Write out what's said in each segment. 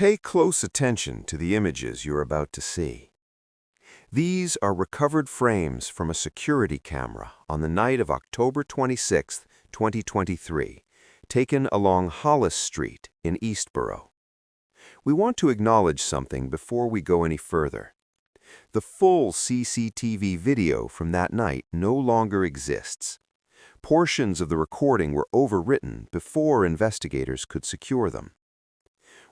Pay close attention to the images you're about to see. These are recovered frames from a security camera on the night of October 26, 2023, taken along Hollis Street in Eastborough. We want to acknowledge something before we go any further. The full CCTV video from that night no longer exists. Portions of the recording were overwritten before investigators could secure them.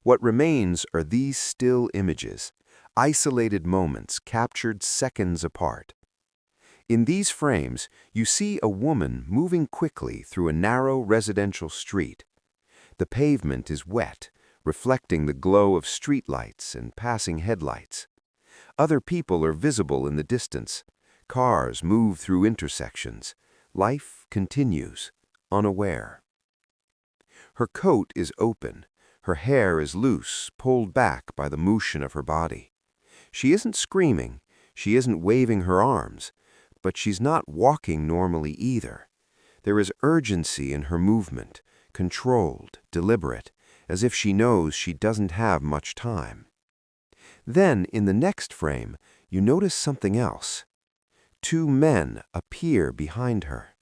What remains are these still images, isolated moments captured seconds apart. In these frames, you see a woman moving quickly through a narrow residential street. The pavement is wet, reflecting the glow of streetlights and passing headlights. Other people are visible in the distance. Cars move through intersections. Life continues, unaware. Her coat is open. Her hair is loose, pulled back by the motion of her body. She isn't screaming, she isn't waving her arms, but she's not walking normally either. There is urgency in her movement, controlled, deliberate, as if she knows she doesn't have much time. Then, in the next frame, you notice something else. Two men appear behind her.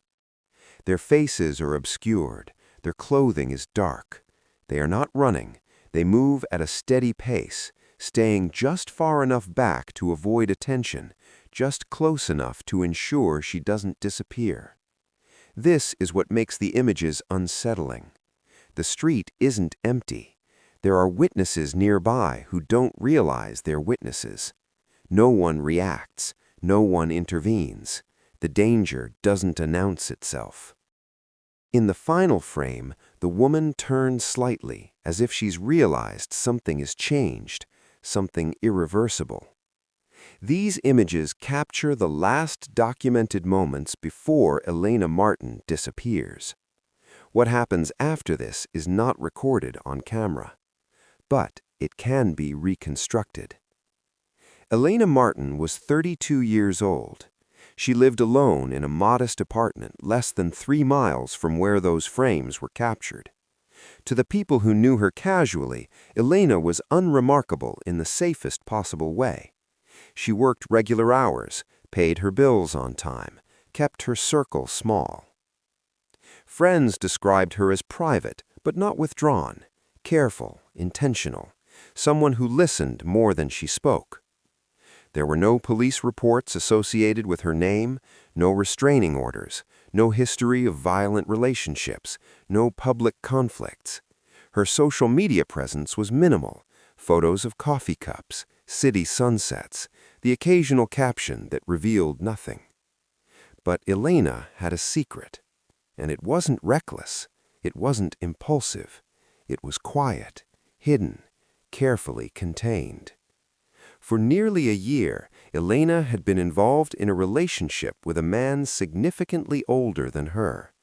Their faces are obscured, their clothing is dark. They are not running, they move at a steady pace, staying just far enough back to avoid attention, just close enough to ensure she doesn't disappear. This is what makes the images unsettling. The street isn't empty. There are witnesses nearby who don't realize they're witnesses. No one reacts, no one intervenes. The danger doesn't announce itself. In the final frame, the woman turns slightly, as if she's realized something has changed, something irreversible. These images capture the last documented moments before Elena Martin disappears. What happens after this is not recorded on camera, but it can be reconstructed. Elena Martin was 32 years old. She lived alone in a modest apartment less than 3 miles from where those frames were captured. To the people who knew her casually, Elena was unremarkable in the safest possible way. She worked regular hours, paid her bills on time, kept her circle small. Friends described her as private, but not withdrawn, careful, intentional, someone who listened more than she spoke. There were no police reports associated with her name, no restraining orders, no history of violent relationships, no public conflicts. Her social media presence was minimal, photos of coffee cups, city sunsets, the occasional caption that revealed nothing. But Elena had a secret, and it wasn't reckless, it wasn't impulsive, it was quiet, hidden, carefully contained. For nearly a year, Elena had been involved in a relationship with a man significantly older than her,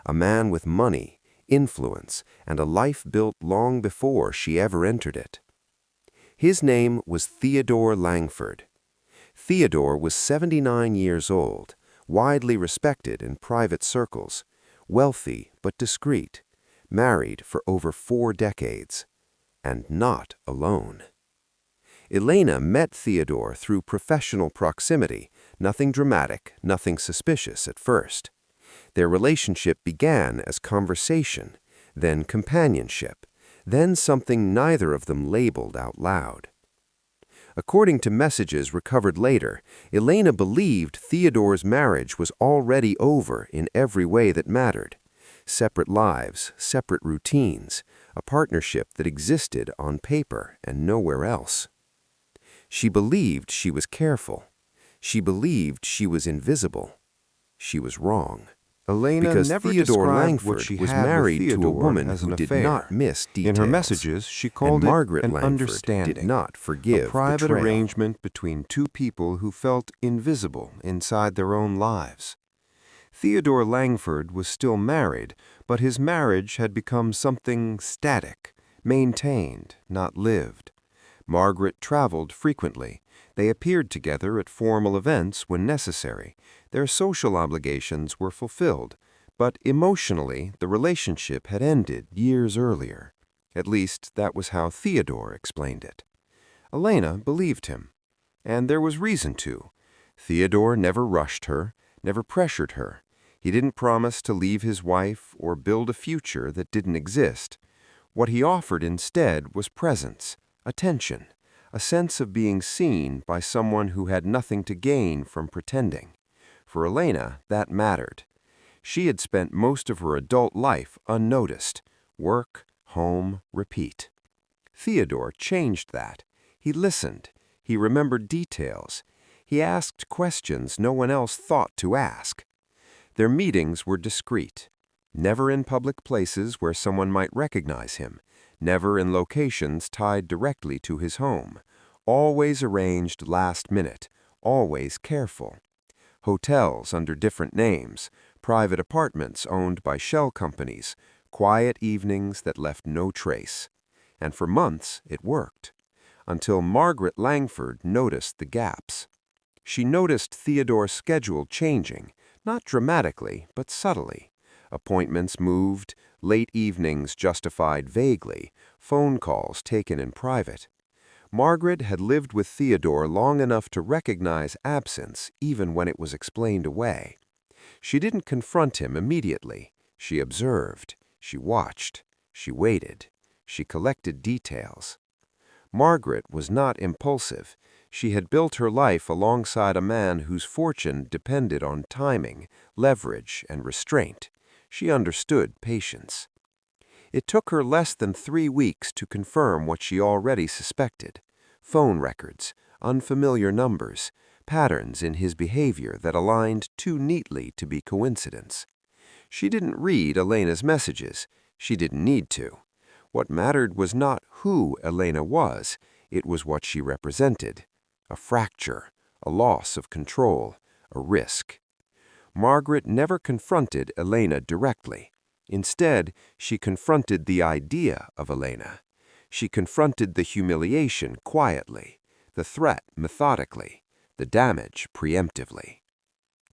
a man with money, influence, and a life built long before she ever entered it. His name was Theodore Langford. Theodore was 79 years old, widely respected in private circles, wealthy but discreet, married for over 4 decades, and not alone. Elena met Theodore through professional proximity, nothing dramatic, nothing suspicious at first. Their relationship began as conversation, then companionship, then something neither of them labeled out loud. According to messages recovered later, Elena believed Theodore's marriage was already over in every way that mattered. Separate lives, separate routines, a partnership that existed on paper and nowhere else. She believed she was careful. She believed she was invisible. She was wrong. Elena Because never Theodore described Langford what she was had married with to a Theodore woman as who an did affair. not miss details. In her messages, she called and it Margaret an Langford understanding, did not forgive a private betrayal. arrangement between two people who felt invisible inside their own lives. Theodore Langford was still married, but his marriage had become something static, maintained, not lived. Margaret traveled frequently. They appeared together at formal events when necessary. Their social obligations were fulfilled, but emotionally the relationship had ended years earlier. At least, that was how Theodore explained it. Elena believed him. And there was reason to. Theodore never rushed her, never pressured her. He didn't promise to leave his wife or build a future that didn't exist. What he offered instead was presence, attention, a sense of being seen by someone who had nothing to gain from pretending. For Elena, that mattered. She had spent most of her adult life unnoticed. Work, home, repeat. Theodore changed that. He listened. He remembered details. He asked questions no one else thought to ask. Their meetings were discreet. Never in public places where someone might recognize him. Never in locations tied directly to his home. Always arranged last minute. Always careful. Hotels under different names. Private apartments owned by shell companies. Quiet evenings that left no trace. And for months it worked. Until Margaret Langford noticed the gaps. She noticed Theodore's schedule changing, not dramatically, but subtly. Appointments moved, late evenings justified vaguely, phone calls taken in private. Margaret had lived with Theodore long enough to recognize absence even when it was explained away. She didn't confront him immediately. She observed. She watched. She waited. She collected details. Margaret was not impulsive. She had built her life alongside a man whose fortune depended on timing, leverage, and restraint. She understood patience. It took her less than 3 weeks to confirm what she already suspected. Phone records, unfamiliar numbers, patterns in his behavior that aligned too neatly to be coincidence. She didn't read Elena's messages. She didn't need to. What mattered was not who Elena was, it was what she represented. A fracture, a loss of control, a risk. Margaret never confronted Elena directly. Instead, she confronted the idea of Elena. She confronted the humiliation quietly, the threat methodically, the damage preemptively.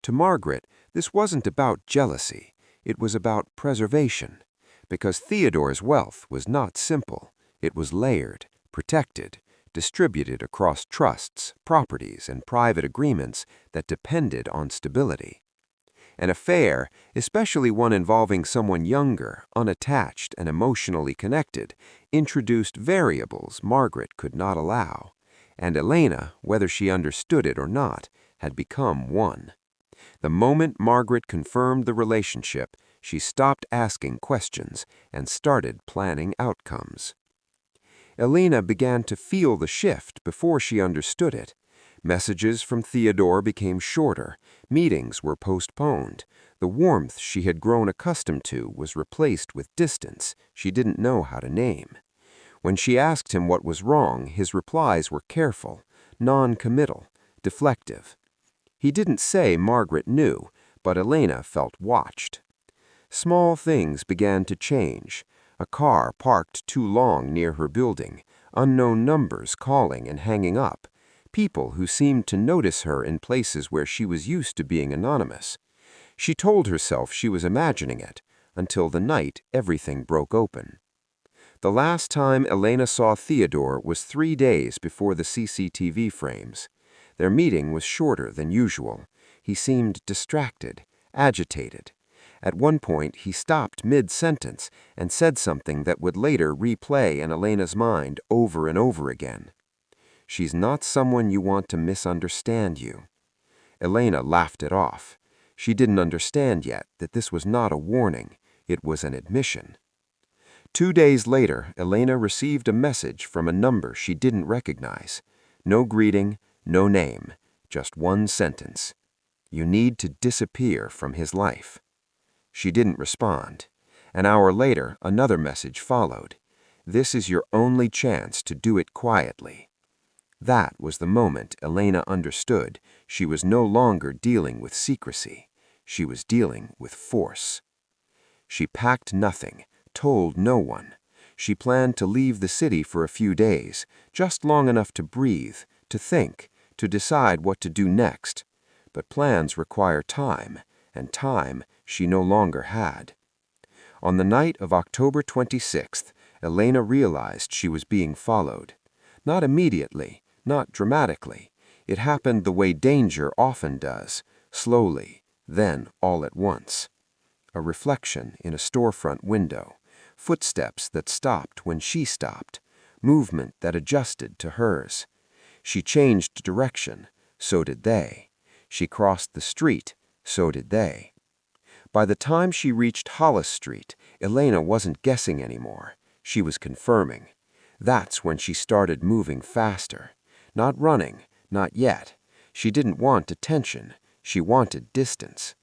To Margaret, this wasn't about jealousy. It was about preservation. Because Theodore's wealth was not simple. It was layered, protected, distributed across trusts, properties, and private agreements that depended on stability. An affair, especially one involving someone younger, unattached, and emotionally connected, introduced variables Margaret could not allow. And Elena, whether she understood it or not, had become one. The moment Margaret confirmed the relationship, she stopped asking questions and started planning outcomes. Elena began to feel the shift before she understood it. Messages from Theodore became shorter. Meetings were postponed. The warmth she had grown accustomed to was replaced with distance she didn't know how to name. When she asked him what was wrong, his replies were careful, non-committal, deflective. He didn't say Margaret knew, but Elena felt watched. Small things began to change. A car parked too long near her building, unknown numbers calling and hanging up, people who seemed to notice her in places where she was used to being anonymous. She told herself she was imagining it, until the night everything broke open. The last time Elena saw Theodore was 3 days before the CCTV frames. Their meeting was shorter than usual. He seemed distracted, agitated. At one point, he stopped mid-sentence and said something that would later replay in Elena's mind over and over again. "She's not someone you want to misunderstand you." Elena laughed it off. She didn't understand yet that this was not a warning. It was an admission. 2 days later, Elena received a message from a number she didn't recognize. No greeting, no name, just one sentence. "You need to disappear from his life." She didn't respond. An hour later, another message followed. "This is your only chance to do it quietly." That was the moment Elena understood she was no longer dealing with secrecy. She was dealing with force. She packed nothing, told no one. She planned to leave the city for a few days, just long enough to breathe, to think, to decide what to do next. But plans require time, and time she no longer had. On the night of October 26th, Elena realized she was being followed. Not immediately, not dramatically. It happened the way danger often does, slowly, then all at once. A reflection in a storefront window, footsteps that stopped when she stopped, movement that adjusted to hers. She changed direction, so did they. She crossed the street, so did they. By the time she reached Hollis Street, Elena wasn't guessing anymore. She was confirming. That's when she started moving faster. Not running, not yet. She didn't want attention. She wanted distance.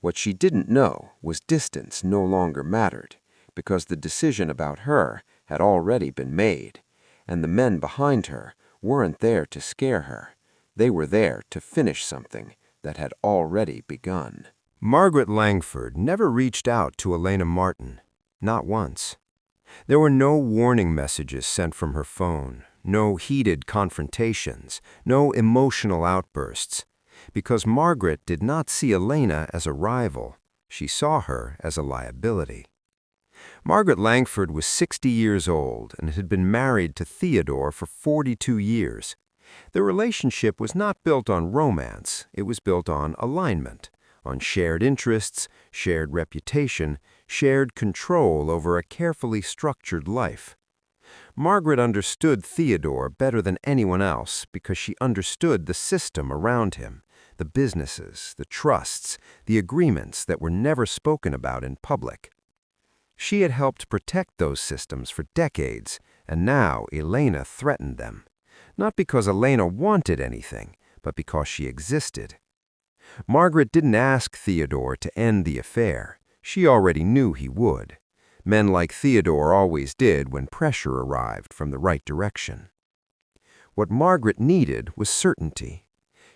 What she didn't know was distance no longer mattered, because the decision about her had already been made, and the men behind her weren't there to scare her. They were there to finish something that had already begun. Margaret Langford never reached out to Elena Martin, not once. There were no warning messages sent from her phone, no heated confrontations, no emotional outbursts, because Margaret did not see Elena as a rival. She saw her as a liability. Margaret Langford was 60 years old and had been married to Theodore for 42 years. Their relationship was not built on romance, it was built on alignment, on shared interests, shared reputation, shared control over a carefully structured life. Margaret understood Theodore better than anyone else because she understood the system around him, the businesses, the trusts, the agreements that were never spoken about in public. She had helped protect those systems for decades, and now Elena threatened them. Not because Elena wanted anything, but because she existed. Margaret didn't ask Theodore to end the affair. She already knew he would. Men like Theodore always did when pressure arrived from the right direction. What Margaret needed was certainty.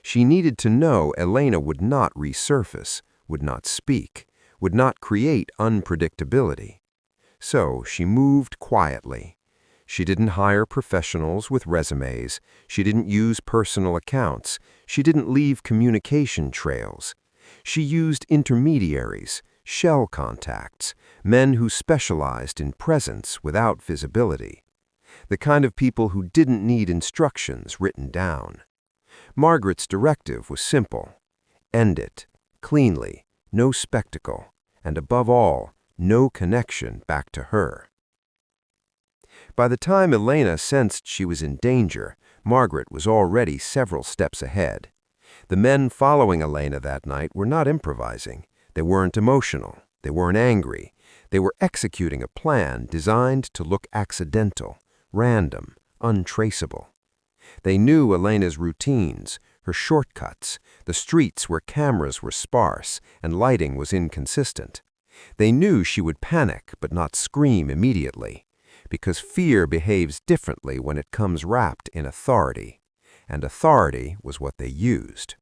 She needed to know Elena would not resurface, would not speak, would not create unpredictability. So she moved quietly. She didn't hire professionals with resumes. She didn't use personal accounts. She didn't leave communication trails. She used intermediaries, shell contacts, men who specialized in presence without visibility. The kind of people who didn't need instructions written down. Margaret's directive was simple. End it, cleanly, no spectacle, and above all, no connection back to her. By the time Elena sensed she was in danger, Margaret was already several steps ahead. The men following Elena that night were not improvising. They weren't emotional. They weren't angry. They were executing a plan designed to look accidental, random, untraceable. They knew Elena's routines, her shortcuts, the streets where cameras were sparse and lighting was inconsistent. They knew she would panic but not scream immediately, because fear behaves differently when it comes wrapped in authority, and authority was what they used.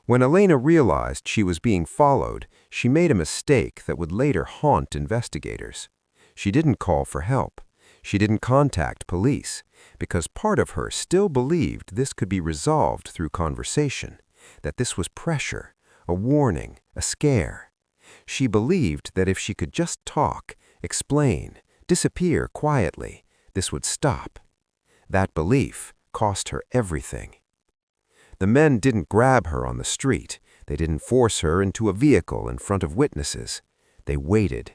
When Elena realized she was being followed, she made a mistake that would later haunt investigators. She didn't call for help. She didn't contact police, because part of her still believed this could be resolved through conversation, that this was pressure, a warning, a scare. She believed that if she could just talk, explain, disappear quietly, this would stop. That belief cost her everything. The men didn't grab her on the street. They didn't force her into a vehicle in front of witnesses. They waited.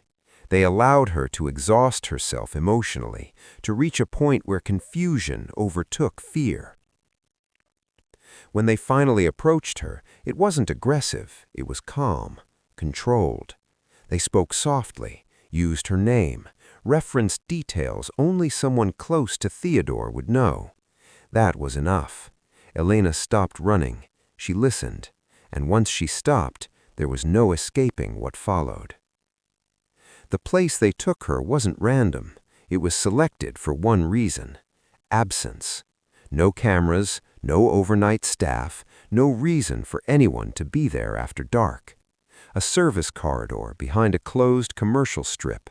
They allowed her to exhaust herself emotionally, to reach a point where confusion overtook fear. When they finally approached her, it wasn't aggressive, it was calm, controlled. They spoke softly, used her name, referenced details only someone close to Theodore would know. That was enough. Elena stopped running. She listened, and once she stopped, there was no escaping what followed. The place they took her wasn't random. It was selected for one reason: absence. No cameras, no overnight staff, no reason for anyone to be there after dark. A service corridor behind a closed commercial strip.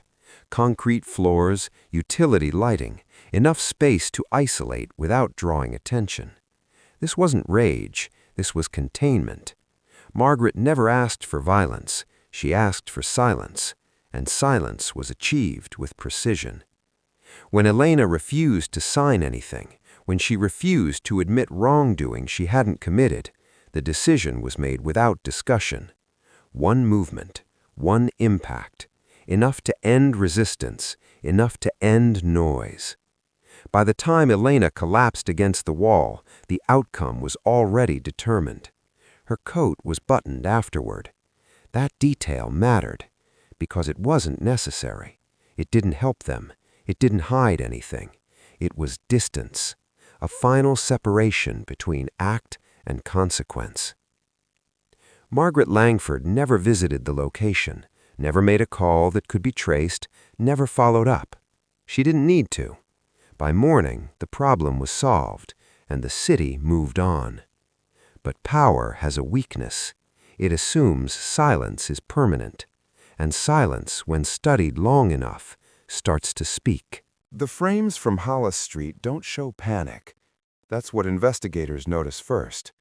Concrete floors, utility lighting, enough space to isolate without drawing attention. This wasn't rage, this was containment. Margaret never asked for violence, she asked for silence, and silence was achieved with precision. When Elena refused to sign anything, when she refused to admit wrongdoing she hadn't committed, the decision was made without discussion. One movement, one impact, enough to end resistance, enough to end noise. By the time Elena collapsed against the wall, the outcome was already determined. Her coat was buttoned afterward. That detail mattered, because it wasn't necessary. It didn't help them. It didn't hide anything. It was distance, a final separation between act and consequence. Margaret Langford never visited the location, never made a call that could be traced, never followed up. She didn't need to. By morning, the problem was solved, and the city moved on. But power has a weakness. It assumes silence is permanent, and silence, when studied long enough, starts to speak. The frames from Hollis Street don't show panic. That's what investigators notice first.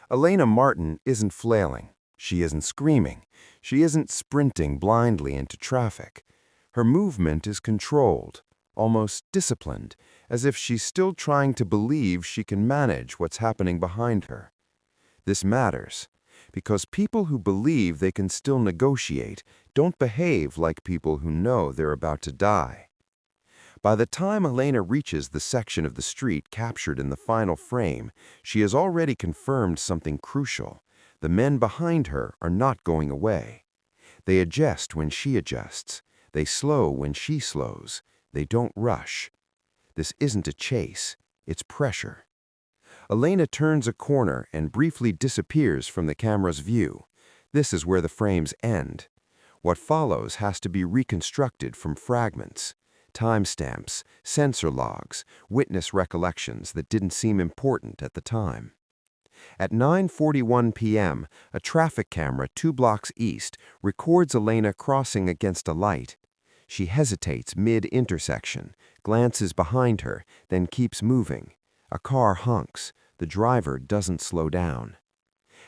Elena Martin isn't flailing. She isn't screaming. She isn't sprinting blindly into traffic. Her movement is controlled, almost disciplined, as if she's still trying to believe she can manage what's happening behind her. This matters, because people who believe they can still negotiate don't behave like people who know they're about to die. By the time Elena reaches the section of the street captured in the final frame, she has already confirmed something crucial. The men behind her are not going away. They adjust when she adjusts. They slow when she slows. They don't rush. This isn't a chase. It's pressure. Elena turns a corner and briefly disappears from the camera's view. This is where the frames end. What follows has to be reconstructed from fragments. Timestamps, sensor logs, witness recollections that didn't seem important at the time. At 9:41 p.m., a traffic camera 2 blocks east records Elena crossing against a light. She hesitates mid-intersection, glances behind her, then keeps moving. A car honks. The driver doesn't slow down.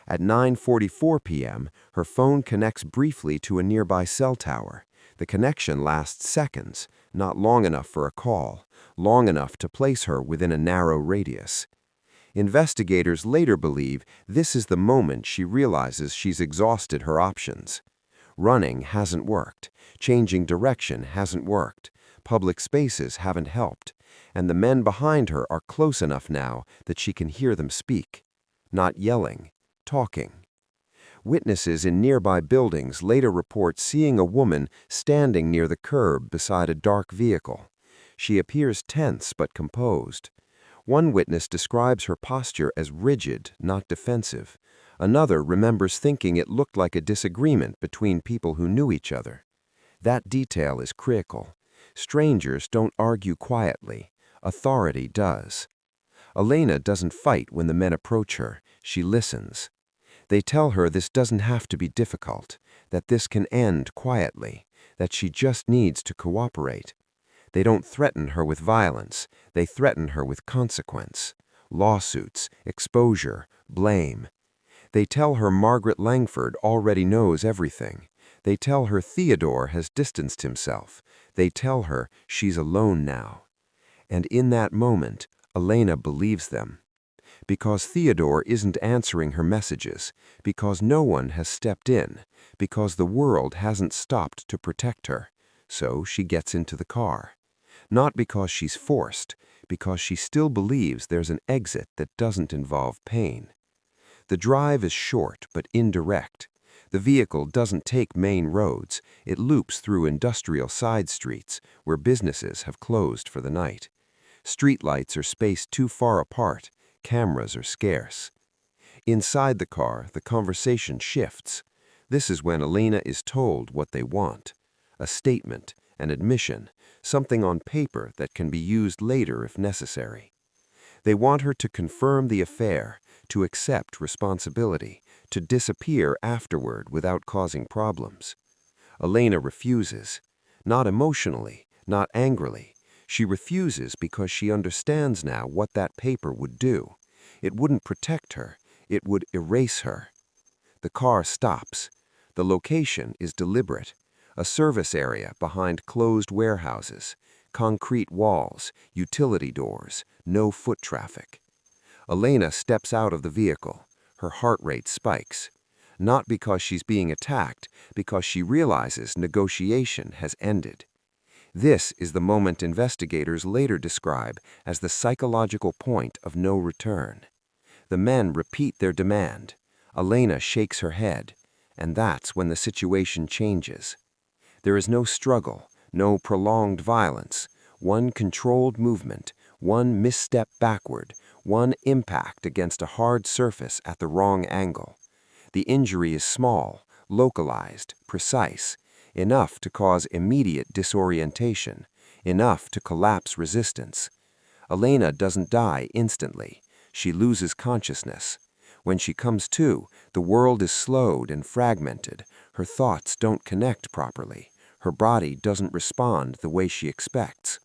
At 9:44 p.m., her phone connects briefly to a nearby cell tower. The connection lasts seconds, not long enough for a call, long enough to place her within a narrow radius. Investigators later believe this is the moment she realizes she's exhausted her options. Running hasn't worked, changing direction hasn't worked, public spaces haven't helped, and the men behind her are close enough now that she can hear them speak. Not yelling, talking. Witnesses in nearby buildings later report seeing a woman standing near the curb beside a dark vehicle. She appears tense but composed. One witness describes her posture as rigid, not defensive. Another remembers thinking it looked like a disagreement between people who knew each other. That detail is critical. Strangers don't argue quietly. Authority does. Elena doesn't fight when the men approach her. She listens. They tell her this doesn't have to be difficult, that this can end quietly, that she just needs to cooperate. They don't threaten her with violence. They threaten her with consequence. Lawsuits, exposure, blame. They tell her Margaret Langford already knows everything. They tell her Theodore has distanced himself. They tell her she's alone now. And in that moment, Elena believes them. Because Theodore isn't answering her messages, because no one has stepped in, because the world hasn't stopped to protect her. So she gets into the car. Not because she's forced, because she still believes there's an exit that doesn't involve pain. The drive is short but indirect. The vehicle doesn't take main roads. It loops through industrial side streets where businesses have closed for the night. Streetlights are spaced too far apart. Cameras are scarce. Inside the car, the conversation shifts. This is when Elena is told what they want. A statement, an admission, something on paper that can be used later if necessary. They want her to confirm the affair, to accept responsibility, to disappear afterward without causing problems. Elena refuses. Not emotionally, not angrily. She refuses because she understands now what that paper would do. It wouldn't protect her. It would erase her. The car stops. The location is deliberate. A service area behind closed warehouses. concrete walls, utility doors, no foot traffic. Elena steps out of the vehicle. Her heart rate spikes. Not because she's being attacked, because she realizes negotiation has ended. This is the moment investigators later describe as the psychological point of no return. The men repeat their demand. Elena shakes her head, and that's when the situation changes. There is no struggle, no prolonged violence, one controlled movement, one misstep backward, one impact against a hard surface at the wrong angle. The injury is small, localized, precise, enough to cause immediate disorientation, enough to collapse resistance. Elena doesn't die instantly. She loses consciousness. When she comes to, the world is slowed and fragmented. Her thoughts don't connect properly. Her body doesn't respond the way she expects.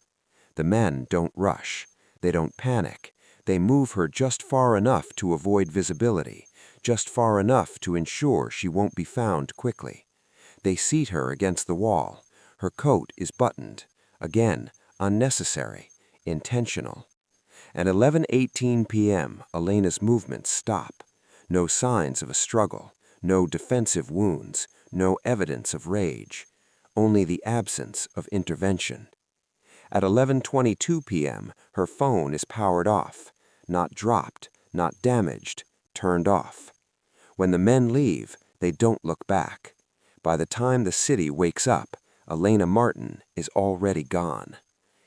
The men don't rush. They don't panic. They move her just far enough to avoid visibility, just far enough to ensure she won't be found quickly. They seat her against the wall. Her coat is buttoned. Again, unnecessary, intentional. At 11:18 p.m., Elena's movements stop. No signs of a struggle, no defensive wounds, no evidence of rage, only the absence of intervention. At 11:22 p.m., her phone is powered off, not dropped, not damaged, turned off. When the men leave, they don't look back. By the time the city wakes up, Elena Martin is already gone.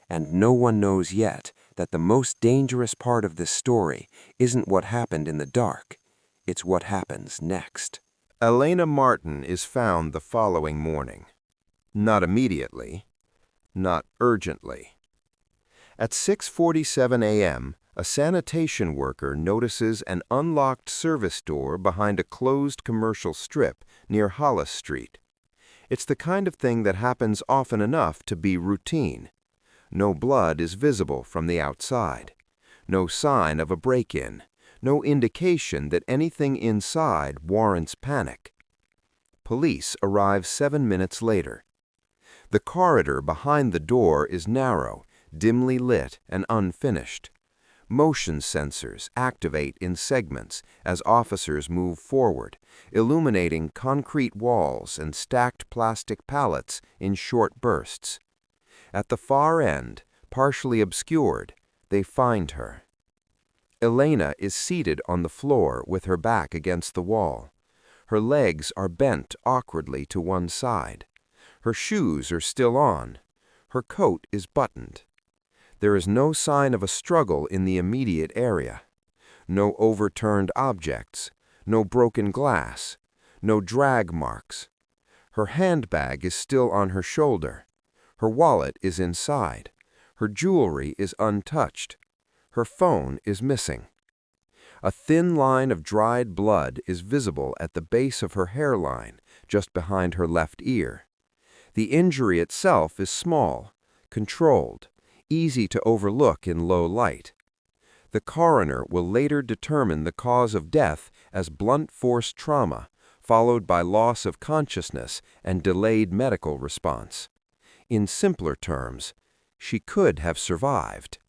And no one knows yet that the most dangerous part of this story isn't what happened in the dark, it's what happens next. Elena Martin is found the following morning. Not immediately, not urgently. At 6:47 a.m., a sanitation worker notices an unlocked service door behind a closed commercial strip near Hollis Street. It's the kind of thing that happens often enough to be routine. No blood is visible from the outside. No sign of a break-in. No indication that anything inside warrants panic. Police arrive 7 minutes later. The corridor behind the door is narrow, dimly lit, and unfinished. Motion sensors activate in segments as officers move forward, illuminating concrete walls and stacked plastic pallets in short bursts. At the far end, partially obscured, they find her. Elena is seated on the floor with her back against the wall. Her legs are bent awkwardly to one side. Her shoes are still on. Her coat is buttoned. There is no sign of a struggle in the immediate area. No overturned objects, no broken glass, no drag marks. Her handbag is still on her shoulder. Her wallet is inside. Her jewelry is untouched. Her phone is missing. A thin line of dried blood is visible at the base of her hairline, just behind her left ear. The injury itself is small, controlled, easy to overlook in low light. The coroner will later determine the cause of death as blunt force trauma, followed by loss of consciousness and delayed medical response. In simpler terms, she could have survived.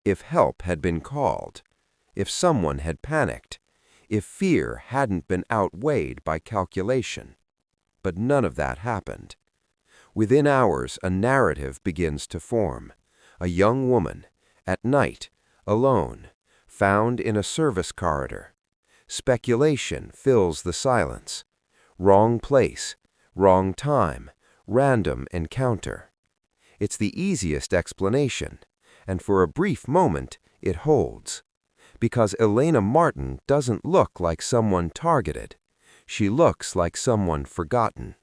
If help had been called, if someone had panicked, if fear hadn't been outweighed by calculation. But none of that happened. Within hours, a narrative begins to form. A young woman, at night, alone, found in a service corridor. Speculation fills the silence. Wrong place, wrong time, random encounter. It's the easiest explanation, and for a brief moment, it holds. Because Elena Martin doesn't look like someone targeted. She looks like someone forgotten.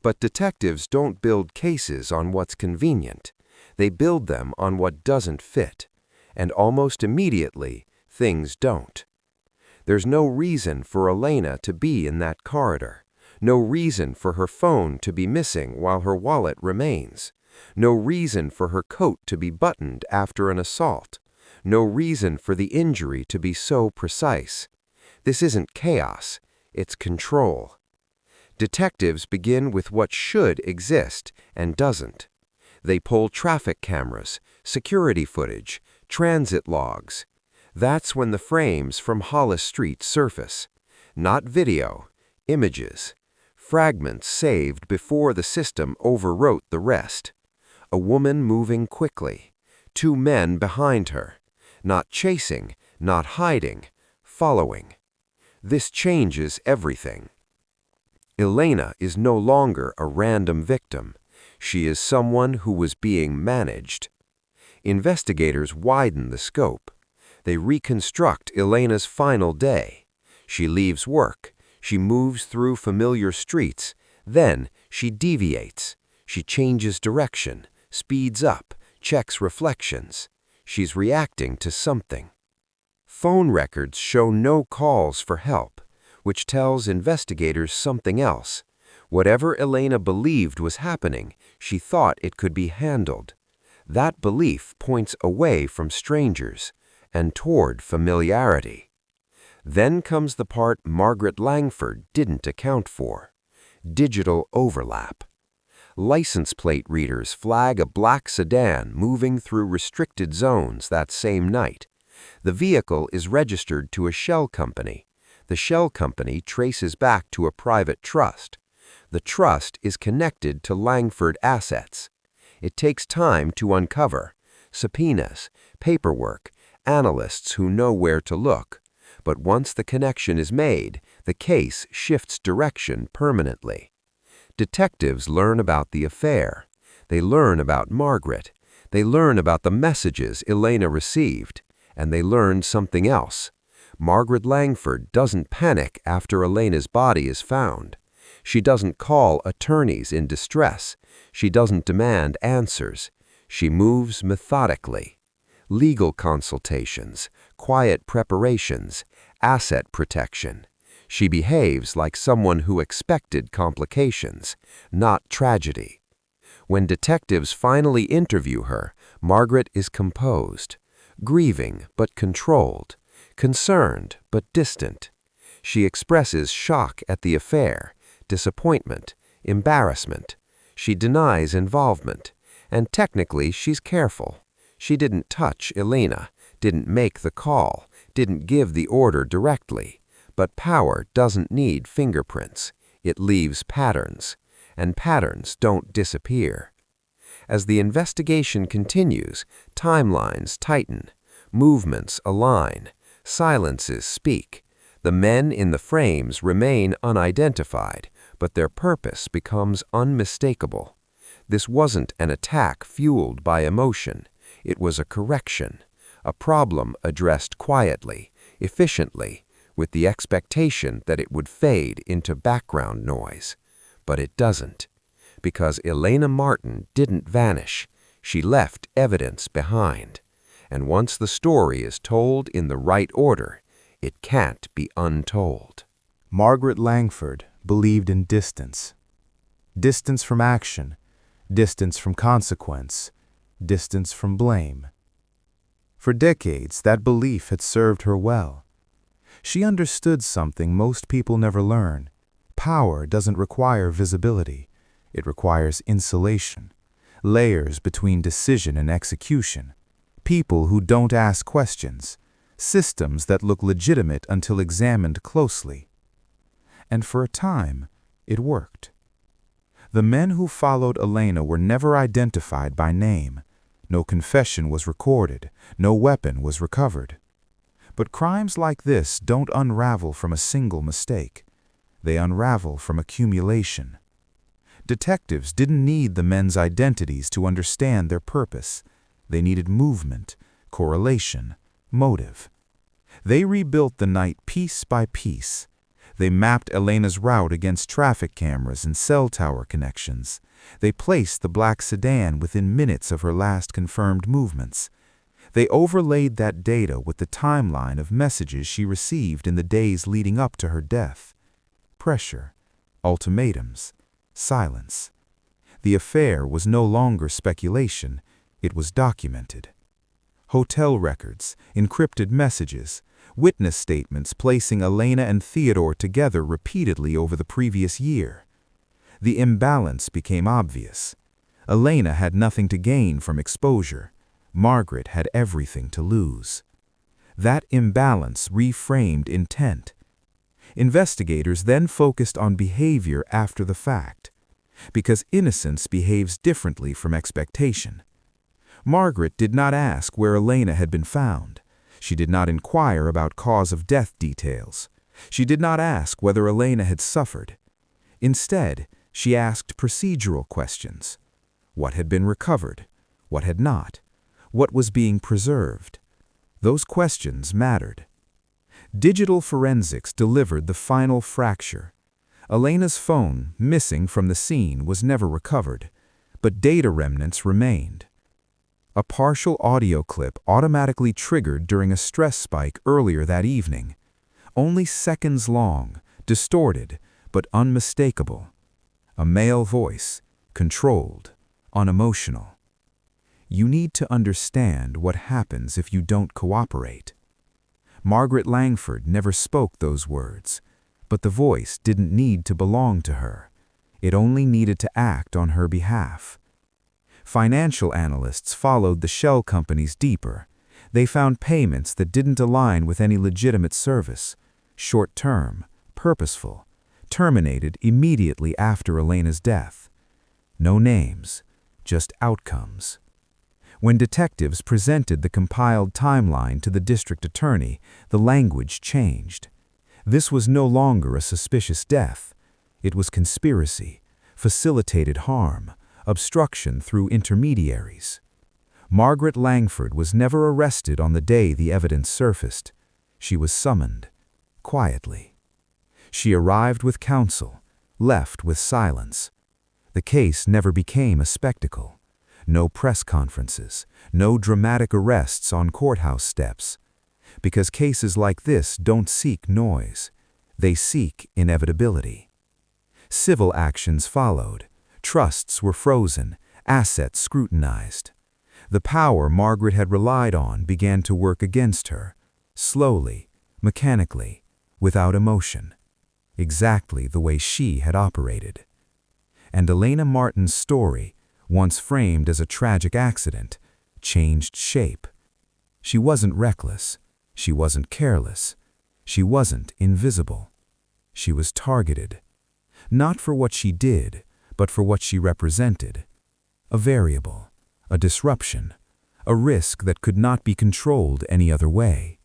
But detectives don't build cases on what's convenient. They build them on what doesn't fit. And almost immediately, things don't. There's no reason for Elena to be in that corridor. No reason for her phone to be missing while her wallet remains. No reason for her coat to be buttoned after an assault. No reason for the injury to be so precise. This isn't chaos, it's control. Detectives begin with what should exist and doesn't. They pull traffic cameras, security footage, transit logs. That's when the frames from Hollis Street surface. Not video, images. Fragments saved before the system overwrote the rest. A woman moving quickly. Two men behind her. Not chasing, not hiding, following. This changes everything. Elena is no longer a random victim. She is someone who was being managed. Investigators widen the scope. They reconstruct Elena's final day. She leaves work. She moves through familiar streets. Then she deviates. She changes direction, speeds up, checks reflections. She's reacting to something. Phone records show no calls for help, which tells investigators something else. Whatever Elena believed was happening, she thought it could be handled. That belief points away from strangers and toward familiarity. Then comes the part Margaret Langford didn't account for: digital overlap. License plate readers flag a black sedan moving through restricted zones that same night. The vehicle is registered to a shell company. The shell company traces back to a private trust. The trust is connected to Langford assets. It takes time to uncover: subpoenas, paperwork, analysts who know where to look. But once the connection is made, the case shifts direction permanently. Detectives learn about the affair. They learn about Margaret. They learn about the messages Elena received. And they learn something else. Margaret Langford doesn't panic after Elena's body is found. She doesn't call attorneys in distress. She doesn't demand answers. She moves methodically. Legal consultations, quiet preparations, asset protection. She behaves like someone who expected complications, not tragedy. When detectives finally interview her, Margaret is composed, grieving but controlled, concerned but distant. She expresses shock at the affair, disappointment, embarrassment. She denies involvement, and technically she's careful. She didn't touch Elena, didn't make the call, didn't give the order directly. But power doesn't need fingerprints. It leaves patterns, and patterns don't disappear. As the investigation continues, timelines tighten, movements align, silences speak. The men in the frames remain unidentified, but their purpose becomes unmistakable. This wasn't an attack fueled by emotion. It was a correction, a problem addressed quietly, efficiently, with the expectation that it would fade into background noise. But it doesn't. Because Elena Martin didn't vanish. She left evidence behind. And once the story is told in the right order, it can't be untold. Margaret Langford believed in distance. Distance from action, distance from consequence, distance from blame. For decades, that belief had served her well. She understood something most people never learn. Power doesn't require visibility. It requires insulation, layers between decision and execution, people who don't ask questions, systems that look legitimate until examined closely. And for a time, it worked. The men who followed Elena were never identified by name. No confession was recorded. No weapon was recovered. But crimes like this don't unravel from a single mistake. They unravel from accumulation. Detectives didn't need the men's identities to understand their purpose. They needed movement, correlation, motive. They rebuilt the night piece by piece. They mapped Elena's route against traffic cameras and cell tower connections. They placed the black sedan within minutes of her last confirmed movements. They overlaid that data with the timeline of messages she received in the days leading up to her death. Pressure, ultimatums, silence. The affair was no longer speculation, it was documented. Hotel records, encrypted messages, witness statements placing Elena and Theodore together repeatedly over the previous year. The imbalance became obvious. Elena had nothing to gain from exposure. Margaret had everything to lose. That imbalance reframed intent. Investigators then focused on behavior after the fact, because innocence behaves differently from expectation. Margaret did not ask where Elena had been found. She did not inquire about cause of death details. She did not ask whether Elena had suffered. Instead, she asked procedural questions. What had been recovered? What had not? What was being preserved? Those questions mattered. Digital forensics delivered the final fracture. Elena's phone, missing from the scene, was never recovered, but data remnants remained. A partial audio clip automatically triggered during a stress spike earlier that evening. Only seconds long, distorted, but unmistakable. A male voice, controlled, unemotional. You need to understand what happens if you don't cooperate. Margaret Langford never spoke those words, but the voice didn't need to belong to her. It only needed to act on her behalf. Financial analysts followed the shell companies deeper. They found payments that didn't align with any legitimate service, short-term, purposeful, terminated immediately after Elena's death. No names, just outcomes. When detectives presented the compiled timeline to the district attorney, the language changed. This was no longer a suspicious death. It was conspiracy, facilitated harm, obstruction through intermediaries. Margaret Langford was never arrested on the day the evidence surfaced. She was summoned, quietly. She arrived with counsel, left with silence. The case never became a spectacle. No press conferences, no dramatic arrests on courthouse steps. Because cases like this don't seek noise. They seek inevitability. Civil actions followed. Trusts were frozen, assets scrutinized. The power Margaret had relied on began to work against her, slowly, mechanically, without emotion, exactly the way she had operated. And Elena Martin's story, once framed as a tragic accident, changed shape. She wasn't reckless. She wasn't careless. She wasn't invisible. She was targeted. Not for what she did, but for what she represented. A variable, a disruption, a risk that could not be controlled any other way.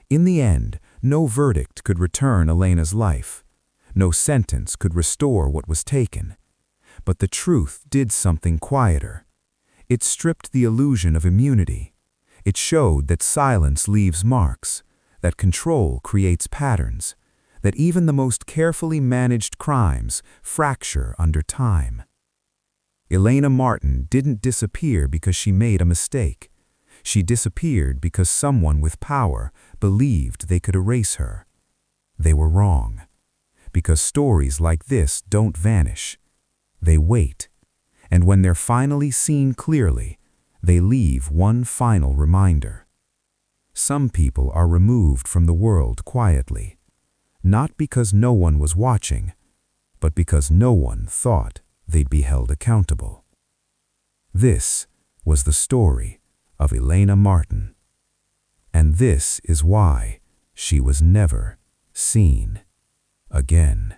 In the end, no verdict could return Elena's life. No sentence could restore what was taken. But the truth did something quieter. It stripped the illusion of immunity. It showed that silence leaves marks, that control creates patterns, that even the most carefully managed crimes fracture under time. Elena Martin didn't disappear because she made a mistake. She disappeared because someone with power believed they could erase her. They were wrong. Because stories like this don't vanish. They wait. And when they're finally seen clearly, they leave one final reminder. Some people are removed from the world quietly, not because no one was watching, but because no one thought they'd be held accountable. This was the story of Elena Martin. And this is why she was never seen again.